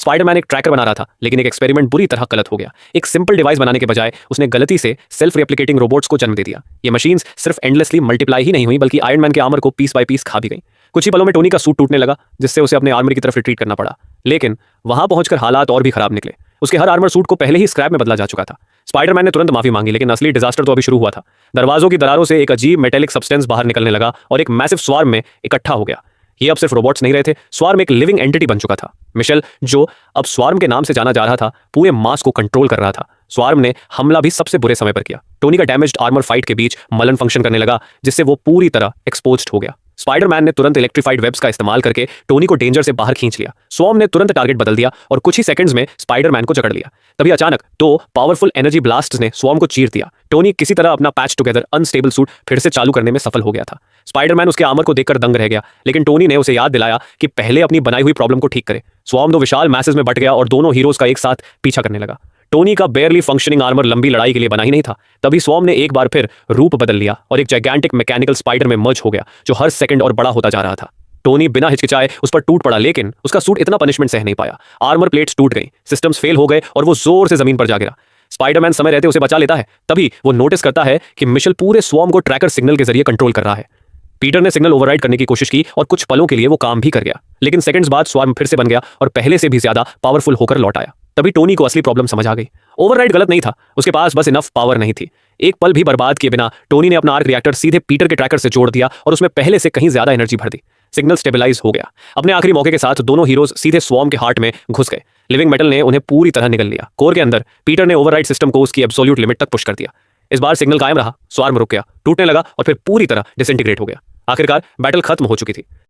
Spiderman एक tracker बना रहा था, लेकिन एक एक्सपेरिमेंट बुरी तरह गलत हो गया। एक सिंपल डिवाइस बनाने के बजाय उसने गलती से सेल्फ रेप्लिकेटिंग रोबोट्स को जन्म दे दिया। ये मशीन्स सिर्फ एंडलेसली मल्टीप्लाई ही नहीं हुई, बल्कि आयरन मैन के आर्मर को पीस बाय पीस खा भी गई। कुछ ही पलों में टोनी का सूट टूटने लगा, जिससे उसे अपने आर्मर की तरफ रिट्रीट करना पड़ा। लेकिन वहां पहुंचकर हालात और भी खराब निकले। उसके हर आर्मर सूट को पहले ही स्क्रैप में बदला जा चुका था। स्पाइडरमैन ने तुरंत माफी मांगी, लेकिन असली डिजास्टर तो अभी शुरू हुआ था। दरवाजों की दरारों से एक अजीब मेटेलिक सब्सटेंस बाहर निकलने लगा और एक मैसिव स्वार्म में इकट्ठा हो गया। ये अब सिर्फ रोबोट्स नहीं रहे थे, स्वार्म एक लिविंग एंटिटी बन चुका था। मिशेल, जो अब स्वार्म के नाम से जाना जा रहा था, पूरे मास को कंट्रोल कर रहा था। स्वार्म ने हमला भी सबसे बुरे समय पर किया। टोनी का डैमेज्ड आर्मर फाइट के बीच मलन फंक्शन करने लगा, जिससे वो पूरी तरह एक्सपोज्ड हो गया। स्पाइडरमैन ने तुरंत इलेक्ट्रीफाइड वेब्स का इस्तेमाल करके टोनी को डेंजर से बाहर खींच लिया। स्वॉर्म ने तुरंत टारगेट बदल दिया और कुछ ही सेकंड्स में स्पाइडरमैन को जकड़ लिया। तभी अचानक दो पावरफुल एनर्जी ब्लास्ट्स ने स्वॉर्म को चीर दिया। टोनी किसी तरह अपना पैच टुगेदर अनस्टेबल सूट फिर से चालू करने में सफल हो गया था। स्पाइडरमैन उसके आर्मर को देखकर दंग रह गया, लेकिन टोनी ने उसे याद दिलाया कि पहले अपनी बनाई हुई प्रॉब्लम को ठीक करे। स्वॉर्म दो विशाल मैसेज में बट गया और दोनों हीरोज का एक साथ पीछा करने लगा। टोनी का बेयरली फंक्शनिंग आर्मर लंबी लड़ाई के लिए बना ही नहीं था। तभी स्वॉर्म ने एक बार फिर रूप बदल लिया और एक जाइगेंटिक मैकेनिकल स्पाइडर में मर्ज हो गया, जो हर सेकंड और बड़ा होता जा रहा था। टोनी बिना हिचकिचाए उस पर टूट पड़ा, लेकिन उसका सूट इतना पनिशमेंट सह नहीं पाया। आर्मर प्लेट्स टूट गई, सिस्टम्स फेल हो गए और वो जोर से जमीन पर जा गिरा। स्पाइडरमैन समय रहते उसे बचा लेता है। तभी वो नोटिस करता है कि मिशेल पूरे स्वॉर्म को ट्रैकर सिग्नल के जरिए कंट्रोल कर रहा है। पीटर ने सिग्नल ओवरराइड करने की कोशिश की और कुछ पलों के लिए वो काम भी कर गया, लेकिन सेकंड्स बाद स्वार्म फिर से बन गया और पहले से भी ज्यादा पावरफुल होकर लौट आया। तभी टोनी को असली प्रॉब्लम समझ आ गई। ओवरराइड गलत नहीं था, उसके पास बस इनफ पावर नहीं थी। एक पल भी बर्बाद किए बिना टोनी ने अपना आर्क रिएक्टर सीधे पीटर के ट्रैकर से जोड़ दिया और उसमें पहले से कहीं ज्यादा एनर्जी भर दी। सिग्नल स्टेबलाइज हो गया। अपने आखिरी मौके के साथ दोनों हीरोज सीधे स्वॉर्म के हार्ट में घुस गए। लिविंग मेटल ने उन्हें पूरी तरह निगल लिया। कोर के अंदर पीटर ने ओवरराइड सिस्टम को उसकी एब्सोल्यूट लिमिट तक पुश कर दिया। इस बार सिग्नल कायम रहा, स्वार्म रुक गया, टूटने लगा और फिर पूरी तरह डिसइंटीग्रेट हो गया। आखिरकार बैटल खत्म हो चुकी थी।